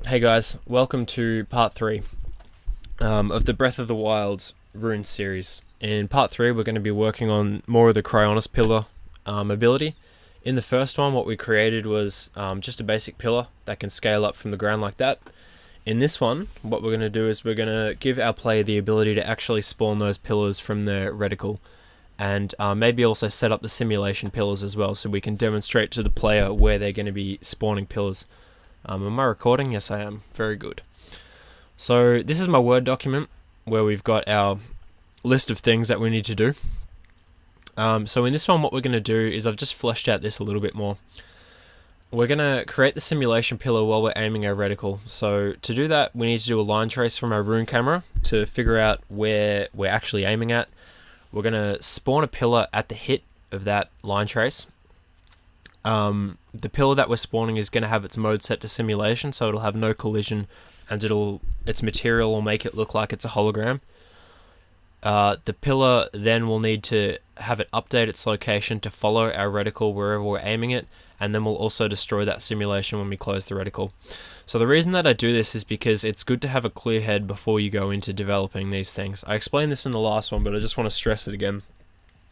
Hey guys, welcome to part 3 of the Breath of the Wild rune series. In part 3 we're going to be working on more of the Cryonis Pillar ability. In the first one what we created was just a basic pillar that can scale up from the ground like that. In this one what we're going to do is we're going to give our player the ability to actually spawn those pillars from the reticle, and maybe also set up the simulation pillars as well, so we can demonstrate to the player where they're going to be spawning pillars. Am I recording? Yes, I am. Very good. So this is my Word document where we've got our list of things that we need to do. So in this one what we're going to do is I've just fleshed out this a little bit more. We're going to create the simulation pillar while we're aiming our reticle. So to do that we need to do a line trace from our rune camera to figure out where we're actually aiming at. We're going to spawn a pillar at the hit of that line trace. The pillar that we're spawning is going to have its mode set to simulation, so it'll have no collision, and its material will make it look like it's a hologram. The pillar then will need to have it update its location to follow our reticle wherever we're aiming it, and then we'll also destroy that simulation when we close the reticle. So the reason that I do this is because it's good to have a clear head before you go into developing these things. I explained this in the last one, but I just want to stress it again.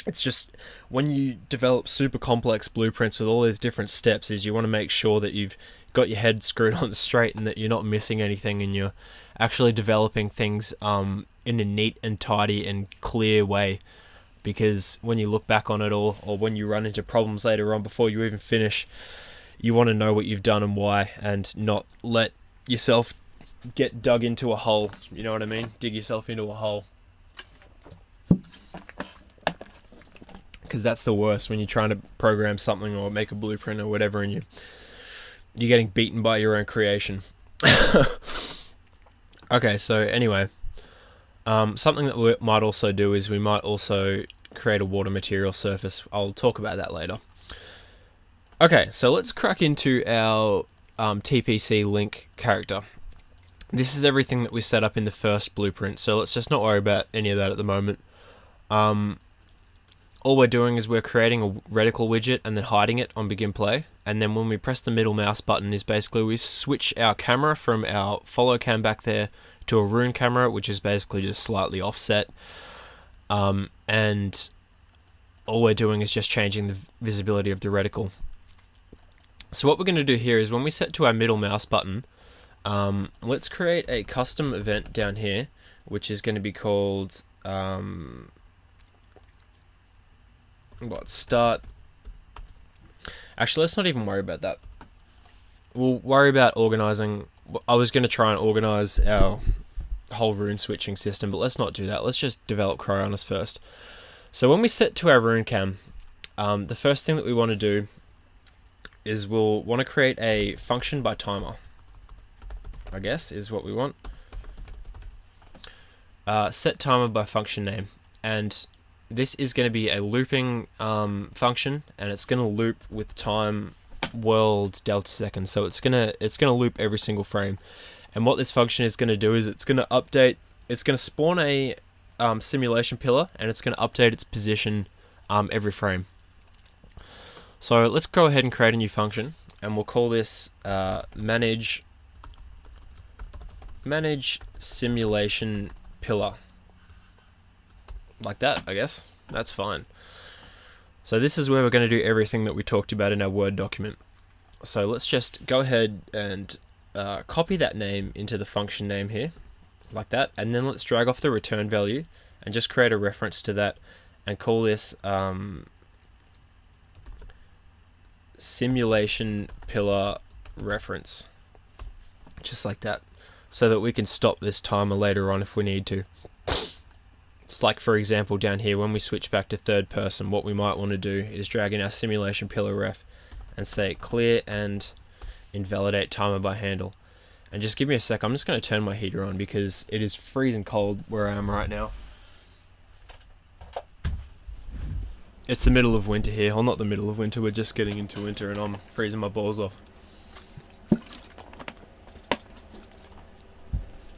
It's just, when you develop super complex blueprints with all these different steps, is you want to make sure that you've got your head screwed on straight and that you're not missing anything, and you're actually developing things in a neat and tidy and clear way. Because when you look back on it all, or when you run into problems later on before you even finish, you want to know what you've done and why, and not let yourself get dug into a hole. You know what I mean? Dig yourself into a hole. Because that's the worst, when you're trying to program something or make a blueprint or whatever, and you're getting beaten by your own creation. Okay, so anyway, something that we might also do is we might also create a water material surface. I'll talk about that later. Okay, so let's crack into our TPC link character. This is everything that we set up in the first blueprint, so let's just not worry about any of that at the moment. All we're doing is we're creating a reticle widget and then hiding it on begin play, and then when we press the middle mouse button is basically we switch our camera from our follow cam back there to a rune camera, which is basically just slightly offset, and all we're doing is just changing the visibility of the reticle. So what we're going to do here is when we set to our middle mouse button, let's create a custom event down here, which is going to be called start. Actually, let's not even worry about that. We'll worry about organizing. I was going to try and organize our whole rune switching system, but let's not do that. Let's just develop Cryonis first. So when we set to our rune cam, the first thing that we want to do is we'll want to create a function by timer, I guess is what we want. Set timer by function name, and this is going to be a looping function, and it's going to loop with time world delta seconds. So it's gonna loop every single frame. And what this function is going to do is it's going to update. It's going to spawn a simulation pillar, and it's going to update its position every frame. So let's go ahead and create a new function, and we'll call this manage simulation pillar. Like that, I guess. That's fine. So this is where we're going to do everything that we talked about in our Word document. So let's just go ahead and copy that name into the function name here, like that, and then let's drag off the return value and just create a reference to that and call this simulation pillar reference, just like that, so that we can stop this timer later on if we need to. It's like, for example, down here, when we switch back to third person, what we might want to do is drag in our simulation pillar ref and say clear and invalidate timer by handle. And just give me a sec, I'm just going to turn my heater on because it is freezing cold where I am right now. It's the middle of winter here. Well, not the middle of winter, we're just getting into winter and I'm freezing my balls off.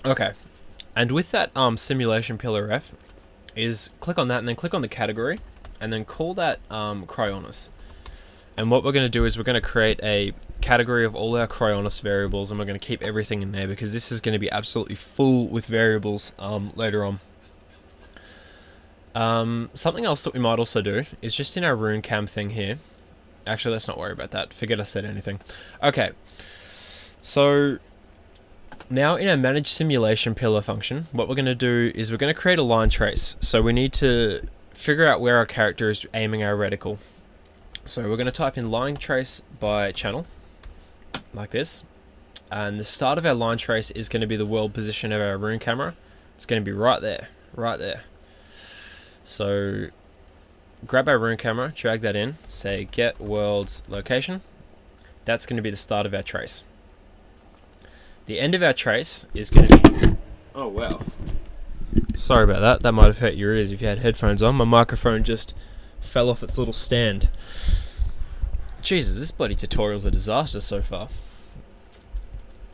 Okay, and with that simulation pillar ref, is click on that and then click on the category and then call that Cryonis. And what we're going to do is we're going to create a category of all our Cryonis variables, and we're going to keep everything in there because this is going to be absolutely full with variables later on. Something else that we might also do is just in our rune cam thing here. Actually, let's not worry about that. Forget I said anything. Okay, so now in our manage simulation pillar function, what we're going to do is we're going to create a line trace. So we need to figure out where our character is aiming our reticle. So we're going to type in line trace by channel, like this. And the start of our line trace is going to be the world position of our rune camera. It's going to be right there, right there. So grab our rune camera, drag that in, say get world's location. That's going to be the start of our trace. The end of our trace is going to be... Oh, wow. Sorry about that. That might have hurt your ears if you had headphones on. My microphone just fell off its little stand. Jesus, this bloody tutorial's a disaster so far.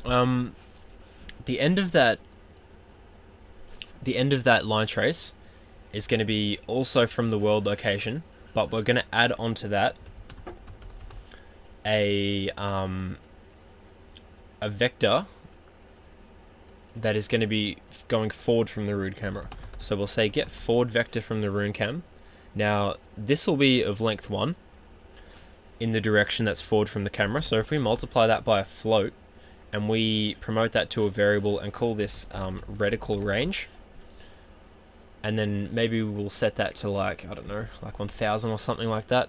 The end of that line trace is going to be also from the world location, but we're going to add onto that a vector that is going to be going forward from the rune camera. So we'll say get forward vector from the rune cam. Now this will be of length 1 in the direction that's forward from the camera. So if we multiply that by a float and we promote that to a variable and call this reticle range, and then maybe we'll set that to like, I don't know, like 1000 or something like that.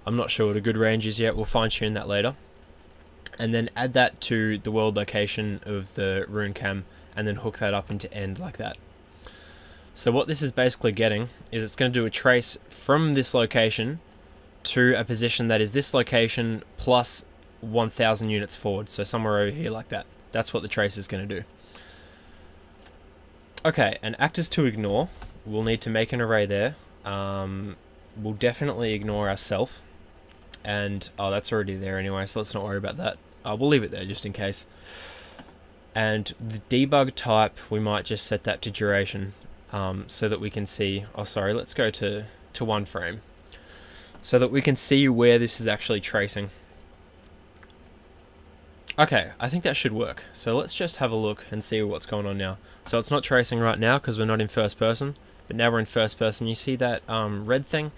I'm not sure what a good range is yet. We'll fine tune that later. And then add that to the world location of the rune cam and then hook that up into end like that. So what this is basically getting is it's going to do a trace from this location to a position that is this location plus 1000 units forward. So somewhere over here like that. That's what the trace is going to do. Okay, and actors to ignore. We'll need to make an array there. We'll definitely ignore ourself. And, oh, that's already there anyway, so let's not worry about that. We'll leave it there just in case. And the debug type, we might just set that to duration so that we can see... Oh, sorry, let's go to 1 frame. So that we can see where this is actually tracing. Okay, I think that should work. So let's just have a look and see what's going on now. So it's not tracing right now because we're not in first person, but now we're in first person. You see that red thing?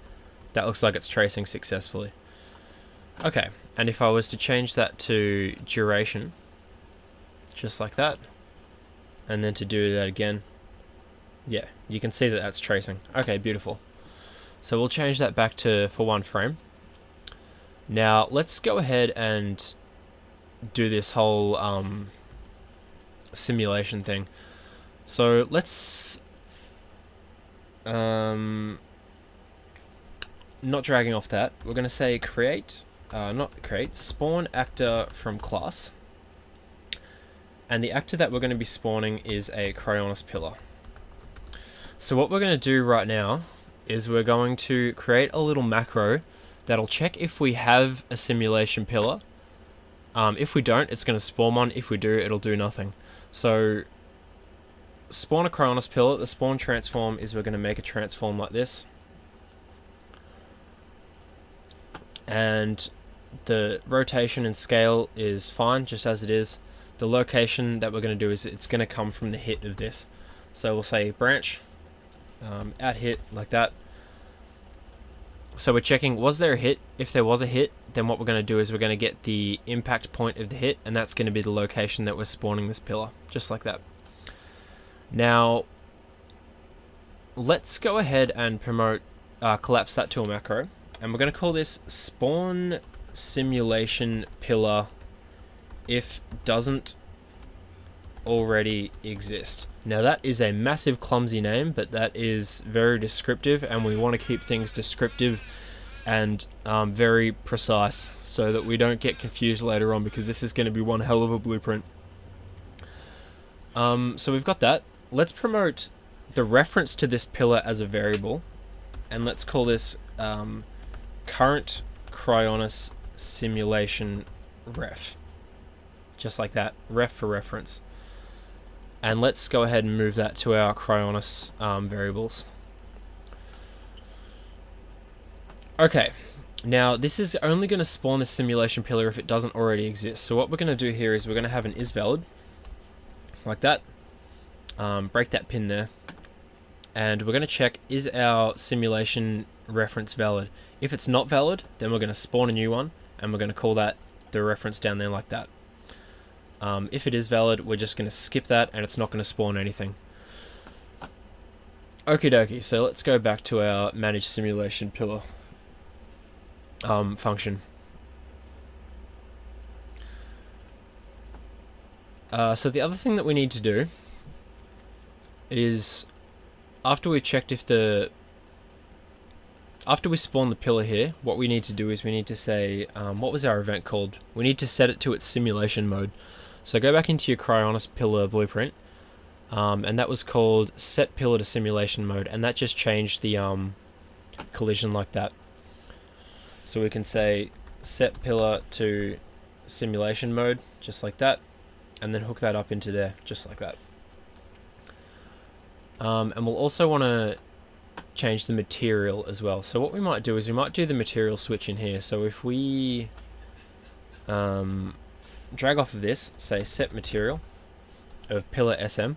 That looks like it's tracing successfully. Okay, and if I was to change that to duration, just like that, and then to do that again, yeah, you can see that that's tracing. Okay, beautiful. So we'll change that back to for 1 frame. Now let's go ahead and do this whole simulation thing. So let's not dragging off that. We're going to say create, spawn actor from class. And the actor that we're going to be spawning is a Cryonis Pillar. So what we're going to do right now is we're going to create a little macro that'll check if we have a simulation pillar. If we don't, it's going to spawn one. If we do, it'll do nothing. So spawn a Cryonis Pillar. The spawn transform is we're going to make a transform like this. And the rotation and scale is fine, just as it is. The location that we're going to do is it's going to come from the hit of this. So we'll say branch, at hit, like that. So we're checking, was there a hit? If there was a hit, then what we're going to do is we're going to get the impact point of the hit, and that's going to be the location that we're spawning this pillar, just like that. Now, let's go ahead and promote, collapse that to a macro, and we're going to call this spawn simulation pillar if doesn't already exist. Now that is a massive clumsy name, but that is very descriptive, and we want to keep things descriptive and very precise so that we don't get confused later on, because this is going to be one hell of a blueprint. So we've got that. Let's promote the reference to this pillar as a variable, and let's call this current Cryonis simulation ref. Just like that, ref for reference. And let's go ahead and move that to our Cryonis variables. Okay, Now, this is only going to spawn the simulation pillar if it doesn't already exist. So what we're going to do here is we're going to have an isValid, like that. Break that pin there. And we're going to check, is our simulation reference valid? If it's not valid, then we're going to spawn a new one, and we're going to call that the reference down there like that. If it is valid, we're just going to skip that, and it's not going to spawn anything. Okie dokie, so let's go back to our manage simulation pillar function. So the other thing that we need to do is, after we checked if after we spawn the pillar here, what we need to do is we need to say, what was our event called? We need to set it to its simulation mode. So go back into your Cryonis Pillar blueprint, and that was called set pillar to simulation mode, and that just changed the collision like that. So we can say set pillar to simulation mode, just like that, and then hook that up into there, just like that. And we'll also want to change the material as well. So what we might do is we might do the material switch in here. So if we drag off of this, say set material of pillar SM.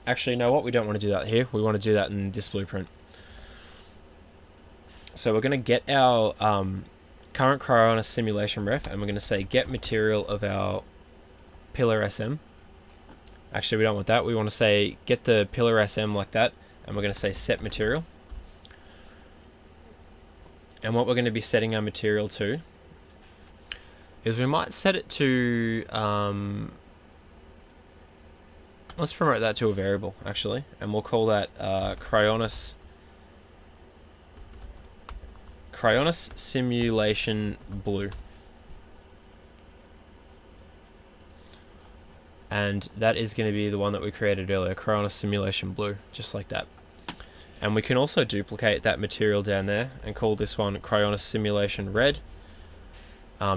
Actually, no, what we don't want to do that here. We want to do that in this blueprint. So we're going to get our current Cryonis simulation ref, and we're going to say get material of our pillar SM. Actually, we don't want that. We want to say get the pillar SM like that, and we're going to say set material. And what we're going to be setting our material to is we might set it to, let's promote that to a variable, actually, and we'll call that Cryonis simulation blue. And that is going to be the one that we created earlier, Cryonis simulation blue, just like that. And we can also duplicate that material down there and call this one Cryonis simulation red,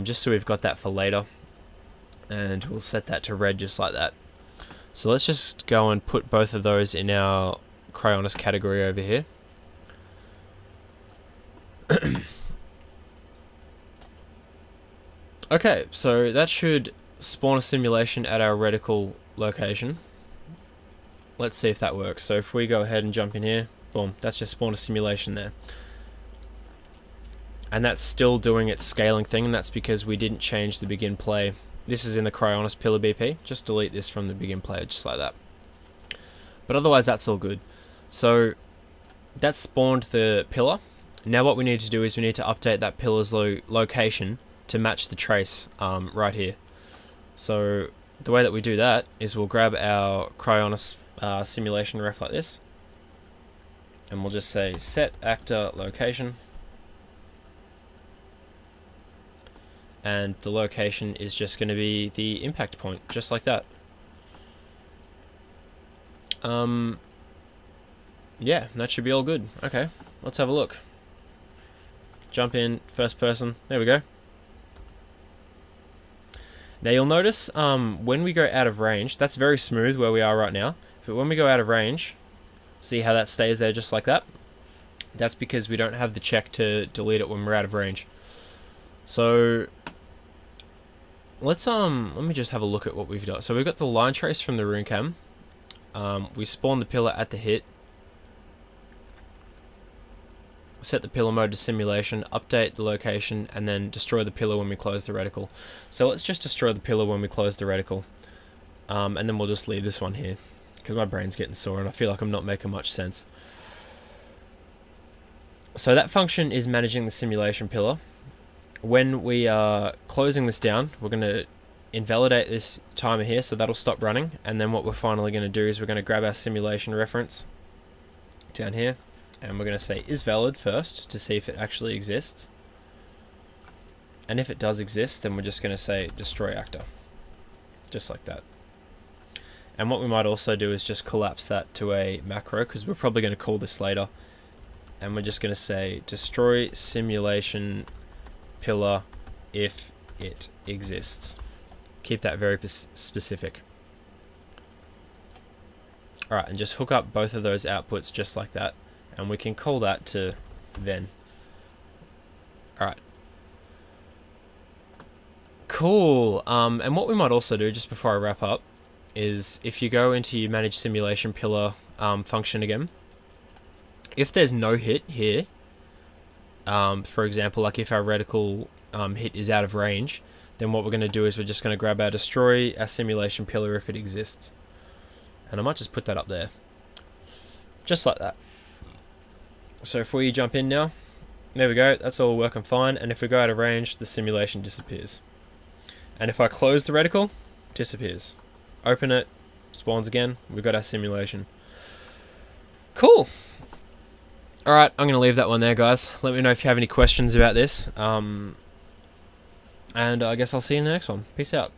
just so we've got that for later. And we'll set that to red just like that. So let's just go and put both of those in our Cryonis category over here. Okay, so that should spawn a simulation at our reticle location. Let's see if that works. So if we go ahead and jump in here, boom, that's just spawned a simulation there. And that's still doing its scaling thing, and that's because we didn't change the begin play. This is in the Cryonis Pillar BP. Just delete this from the begin play, just like that. But otherwise, that's all good. So that's spawned the pillar. Now what we need to do is we need to update that pillar's location to match the trace right here. So the way that we do that is we'll grab our Cryonis simulation ref like this, and we'll just say set actor location, and the location is just going to be the impact point, just like that. Yeah, that should be all good. Okay, let's have a look. Jump in, first person, there we go. Now you'll notice when we go out of range, that's very smooth where we are right now, but when we go out of range, see how that stays there just like that? That's because we don't have the check to delete it when we're out of range. So let's let me just have a look at what we've done. So we've got the line trace from the rune cam. We spawn the pillar at the hit. Set the pillar mode to simulation, update the location, and then destroy the pillar when we close the reticle. So let's just destroy the pillar when we close the reticle. And then we'll just leave this one here, because my brain's getting sore and I feel like I'm not making much sense. So that function is managing the simulation pillar. When we are closing this down, we're going to invalidate this timer here, so that'll stop running. And then what we're finally going to do is we're going to grab our simulation reference down here, and we're going to say isValid first to see if it actually exists. And if it does exist, then we're just going to say destroy actor, just like that. And what we might also do is just collapse that to a macro, because we're probably going to call this later. And we're just going to say destroy simulation pillar if it exists. Keep that very specific. Alright, and just hook up both of those outputs just like that. and we can call that to then. Alright. Cool. And what we might also do, just before I wrap up, is if you go into your manage simulation pillar function again, if there's no hit here, for example, like if our reticle hit is out of range, then what we're going to do is we're just going to grab our destroy our simulation pillar if it exists. And I might just put that up there. Just like that. So if we jump in now, there we go, that's all working fine. And if we go out of range, the simulation disappears. And if I close the reticle, disappears. Open it, spawns again, we've got our simulation. Cool. Alright, I'm going to leave that one there, guys. Let me know if you have any questions about this. And I guess I'll see you in the next one. Peace out.